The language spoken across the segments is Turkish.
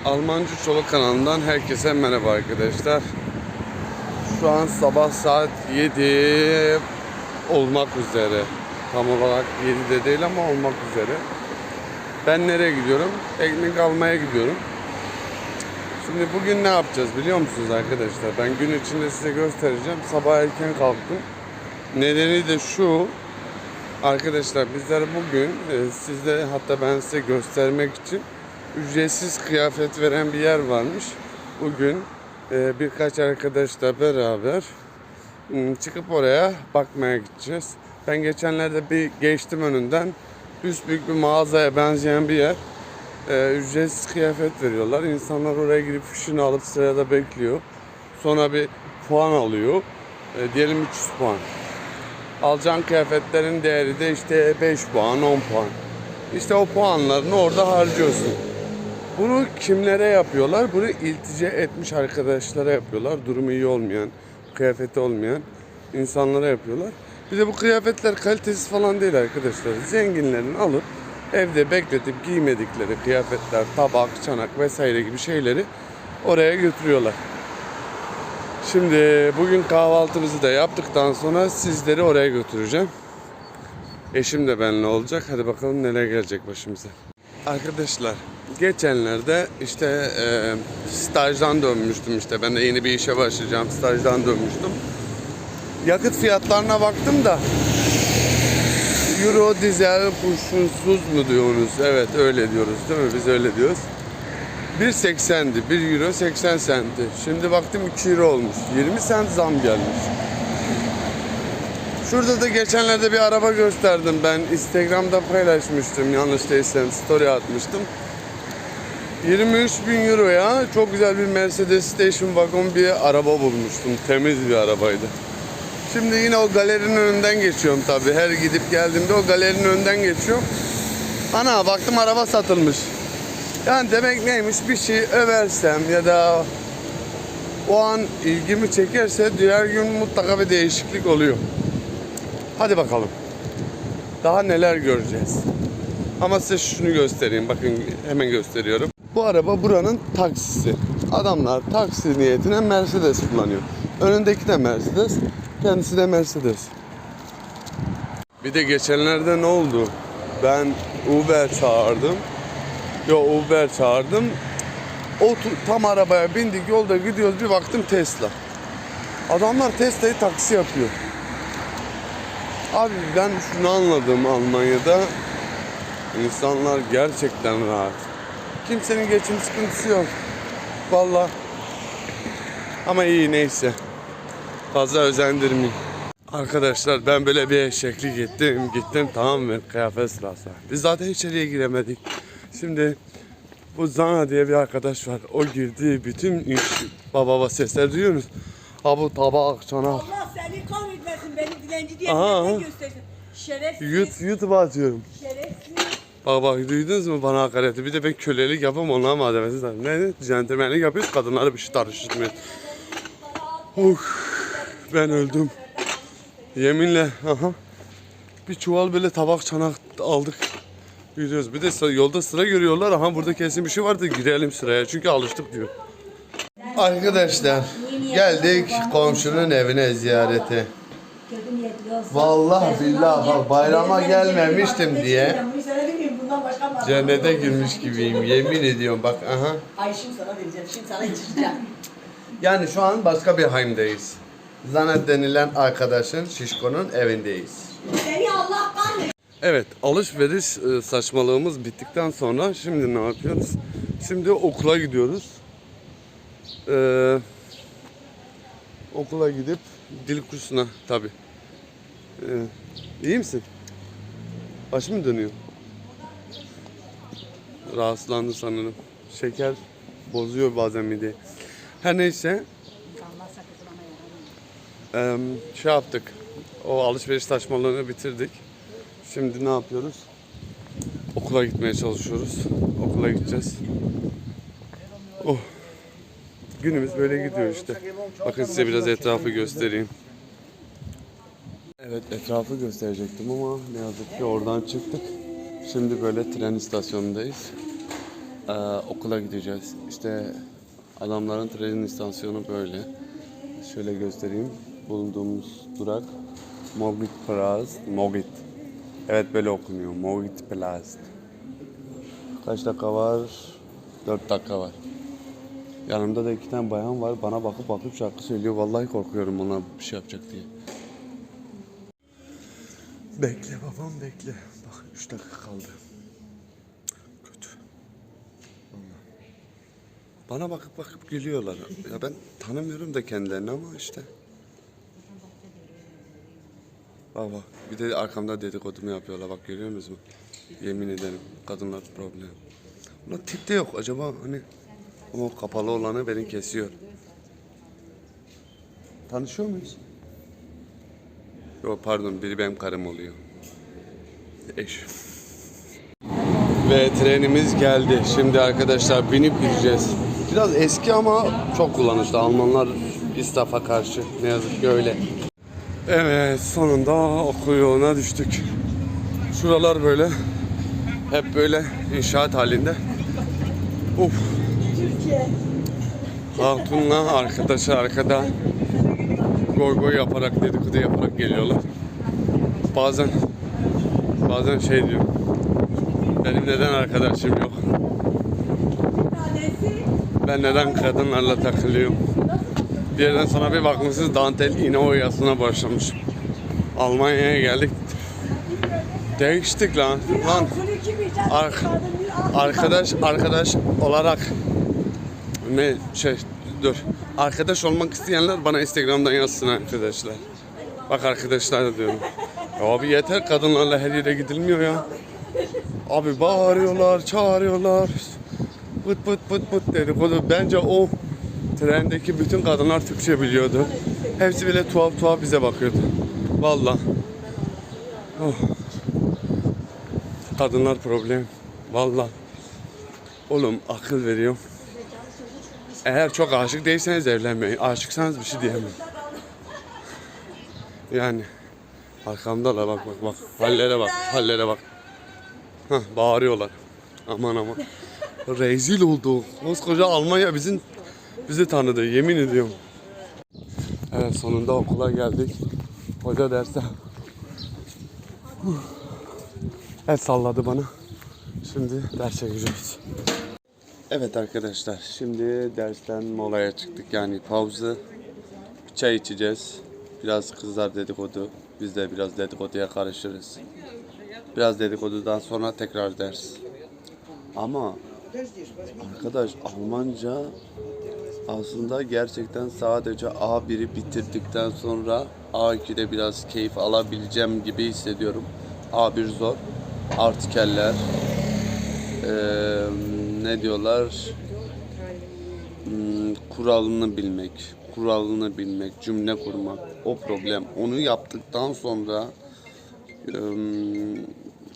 Almancı Çoluk kanalından herkese merhaba arkadaşlar. Şu an sabah saat 7 olmak üzere. Tam olarak 7'de değil ama olmak üzere. Ben nereye gidiyorum? Ekmek almaya gidiyorum. Şimdi bugün ne yapacağız biliyor musunuz arkadaşlar? Ben gün içinde size göstereceğim. Sabah erken kalktım. Nedeni de şu. Arkadaşlar bizler bugün sizde, hatta ben size göstermek için ücretsiz kıyafet veren bir yer varmış. Bugün birkaç arkadaşla beraber çıkıp oraya bakmaya gideceğiz. Ben geçenlerde bir geçtim önünden. Büyük bir mağazaya benzeyen bir yer. Ücretsiz kıyafet veriyorlar. İnsanlar oraya girip fişini alıp sırada bekliyor. Sonra bir puan alıyor. Diyelim 300 puan. Alacağın kıyafetlerin değeri de işte 5 puan, 10 puan. İşte o puanlarını orada harcıyorsun. Bunu kimlere yapıyorlar? Bunu iltica etmiş arkadaşlara yapıyorlar. Durumu iyi olmayan, kıyafeti olmayan insanlara yapıyorlar. Bir de bu kıyafetler kalitesiz falan değil arkadaşlar. Zenginlerin alıp evde bekletip giymedikleri kıyafetler, tabak, çanak vesaire gibi şeyleri oraya götürüyorlar. Şimdi bugün kahvaltımızı da yaptıktan sonra sizleri oraya götüreceğim. Eşim de benimle olacak. Hadi bakalım neler gelecek başımıza. Arkadaşlar geçenlerde işte stajdan dönmüştüm işte. Ben de yeni bir işe başlayacağım. Stajdan dönmüştüm. Yakıt fiyatlarına baktım da Euro dizel kurşunsuz mu diyorsunuz? Evet öyle diyoruz değil mi? Biz öyle diyoruz. 1.80'di. 1 euro 80 sentti. Şimdi baktım 2 euro olmuş. 20 sent zam gelmiş. Şurada da geçenlerde bir araba gösterdim ben. Instagram'da paylaşmıştım. Yanlış değilsem story atmıştım. 23.000 euroya çok güzel bir Mercedes Station Wagon bir araba bulmuştum. Temiz bir arabaydı. Şimdi yine o galerinin önünden geçiyorum tabii. Her gidip geldiğimde o galerinin önünden geçiyorum. Ana baktım araba satılmış. Yani demek neymiş, bir şey översem ya da o an ilgimi çekerse diğer gün mutlaka bir değişiklik oluyor. Hadi bakalım. Daha neler göreceğiz. Ama size şunu göstereyim. Bakın hemen gösteriyorum. Bu araba buranın taksisi. Adamlar taksi niyetine Mercedes kullanıyor. Önündeki de Mercedes. Kendisi de Mercedes. Bir de geçenlerde ne oldu? Ben Uber çağırdım. Uber çağırdım. O tam arabaya bindik, yolda gidiyoruz, bir baktım Tesla. Adamlar Tesla'yı taksi yapıyor. Abi ben şunu anladım, Almanya'da insanlar gerçekten rahat. Kimsenin geçim sıkıntısı yok. Vallahi. Ama iyi, neyse. Fazla özendirmeyeyim. Arkadaşlar ben böyle bir eşeklik gittim tamam mı, kıyafet sırası. Biz zaten içeriye giremedik. Şimdi bu Zana diye bir arkadaş var. O girdi, bütün iş baba sesler duyuyorsunuz. Ha bu tabak, çanak. Allah seni kahretmesin, beni dilenci diye ne göstersin. Şerefsiz. YouTube'a atıyorum. Şerefsiz. Bak duydunuz mu bana hakareti? Bir de ben kölelik yapamam, onlara malzemesi var. Ne? Centilmenlik yapıyoruz, kadınları bir şey tartıştırmıyor. Ben öldüm. Yeminle. Bir çuval böyle tabak, çanak aldık. Gidiyoruz. Bir de yolda sıra görüyorlar. Aha burada kesin bir şey vardı. Girelim sıraya. Çünkü alıştık diyor. Arkadaşlar geldik komşunun evine ziyarete. Vallahi billahi bak, bayrama gelmemiştim diye cennete girmiş gibiyim. Yemin ediyorum bak aha. Ay şimdi sana vereceğim. Şimdi sana içireceğim. Yani şu an başka bir heimdeyiz. Zanet denilen arkadaşın, Şişko'nun evindeyiz. Seni Allah kahretsin. Evet, alışveriş saçmalığımız bittikten sonra şimdi ne yapıyoruz? Şimdi okula gidiyoruz. Okula gidip dil kursuna tabii. İyi misin? Başım mı dönüyor? Rahatsızlandı sanırım. Şeker bozuyor bazen mideyi. Her neyse. Şey yaptık. O alışveriş saçmalığını bitirdik. Şimdi ne yapıyoruz? Okula gitmeye çalışıyoruz. Okula gideceğiz. Günümüz böyle gidiyor işte. Bakın size biraz etrafı göstereyim. Evet, etrafı gösterecektim ama ne yazık ki oradan çıktık. Şimdi böyle tren istasyonundayız. okula gideceğiz. İşte adamların tren istasyonu böyle. Şöyle göstereyim. Bulunduğumuz durak Mogit Plast. Mogit. Evet böyle okunuyor. Mogit Plast. Kaç dakika var? 4 dakika var. Yanımda da 2 tane bayan var. Bana bakıp şarkı söylüyor. Vallahi korkuyorum ona bir şey yapacak diye. Bekle babam bekle. Bak 3 dakika kaldı. Kötü. Vallahi. Bana bakıp gülüyorlar. Ya ben tanımıyorum da kendilerini ama işte. Bak bak. Bir de arkamda dedikodumu yapıyorlar. Bak görüyor musunuz? Yemin ederim. Kadınlar problem. Ulan tip de yok. Acaba hani o kapalı olanı beni kesiyor. Tanışıyor muyuz? Yok pardon. Biri benim karım oluyor. Eş. Ve trenimiz geldi. Şimdi arkadaşlar binip gideceğiz. Biraz eski ama çok kullanışlı. Almanlar israfa karşı. Ne yazık ki öyle. Evet sonunda okul yoluna düştük. Şuralar böyle. Hep böyle inşaat halinde. Uf. Hatunla arkadaşı arkada goy yaparak dedikodu yaparak geliyorlar. Bazen şey diyor. Benim neden arkadaşım yok? Ben neden kadınlarla takılıyorum? Bir yerden sonra bir bakmışsınız dantel iğne oyasına başlamış. Almanya'ya geldik. Değiştik lan. Arkadaş olarak arkadaş olmak isteyenler bana Instagram'dan yazsın arkadaşlar. Bak arkadaşlar diyorum. Ya abi yeter kadınlarla her yere gidilmiyor ya. Abi bağırıyorlar, çağırıyorlar. Pıt dedikodu. Bence o trendeki bütün kadınlar Türkçe biliyordu. Hepsi bile tuhaf bize bakıyordu. Vallahi. Oh. Kadınlar problem. Vallahi. Oğlum akıl veriyorum. Eğer çok aşık değilseniz evlenmeyin. Aşıksanız bir şey diyemem. Yani arkamdalar bak. Hallere bak. Hah, bağırıyorlar. Aman. Rezil oldu. Koskoca Almanya bizi tanıdı yemin ediyorum. Evet sonunda okula geldik. Hoca derse el salladı bana. Şimdi ders çekeceğiz. Evet arkadaşlar şimdi dersten molaya çıktık yani pauzu. Çay içeceğiz. Biraz kızlar dedikodu. Biz de biraz dedikoduya karışırız. Biraz dedikodudan sonra tekrar ders. Ama arkadaş Almanca aslında gerçekten sadece A1'i bitirdikten sonra A2'de biraz keyif alabileceğim gibi hissediyorum. A1 zor. Artikeller. Ne diyorlar? Kuralını bilmek, cümle kurmak. O problem. Onu yaptıktan sonra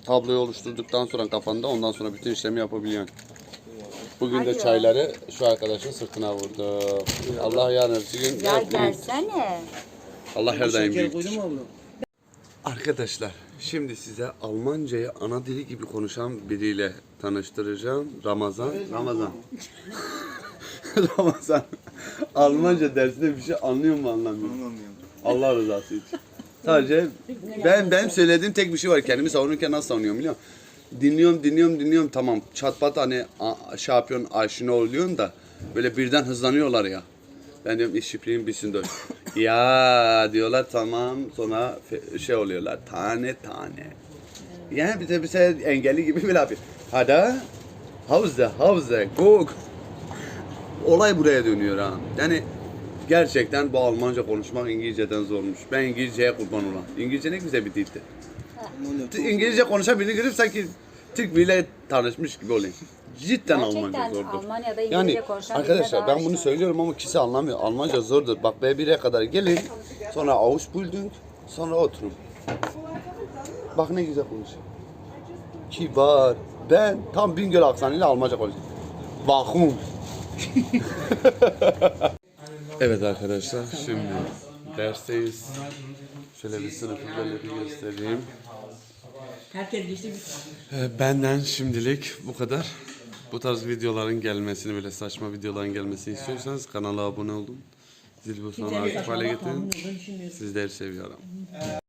tabloyu oluşturduktan sonra kafanda ondan sonra bütün işlemi yapabiliyorsun. Bugün de çayları şu arkadaşın sırtına vurdu. Allah yarın öbür gün. Ya gelsene. Allah her daim büyüktür. Arkadaşlar şimdi size Almancayı ana dili gibi konuşan biriyle tanıştıracağım. Ramazan. Ramazan. Almanca dersinde bir şey anlıyor mu anlamıyor? Anlamıyorum. Allah rızası için. Sadece benim söylediğim tek bir şey var. Kendimi savunurken nasıl savunuyorum biliyor musun? Dinliyorum tamam. Çatpat hani şampiyon aşina oluyorsun da böyle birden hızlanıyorlar ya. Ben diyorum işçiliğin bitsin de. Ya diyorlar tamam sonra şey oluyorlar tane. Yani bize engelli gibi bir laf. Hadi Hause go. Olay buraya dönüyor ha. Yani gerçekten bu Almanca konuşmak İngilizceden zormuş. Ben İngilizceye kurban olan. İngilizce ne güzel bir dildi. İngilizce konuşan birini görüp sanki Türk biriyle tanışmış gibi olayım. Cidden Almanca zordur. Almanya'da İngilizce Yani konuşan arkadaşlar ben bunu söylüyorum ama kimse anlamıyor. Almanca zordur. Bak B1'e kadar gelin. Sonra Ausbildung. Sonra oturun. Bak ne güzel konuşuyor. Kibar. Ben tam Bingöl aksanıyla Almanca konuşuyorum. Warum? Evet arkadaşlar şimdi dersteyiz. Şöyle bir sınıfı böyle bir göstereyim. Herkes geçti. Benden şimdilik bu kadar. Bu tarz videoların gelmesini, böyle saçma videoların gelmesini istiyorsanız kanala abone olun. Zil butonunu aktif hale getirin. Sizleri seviyorum.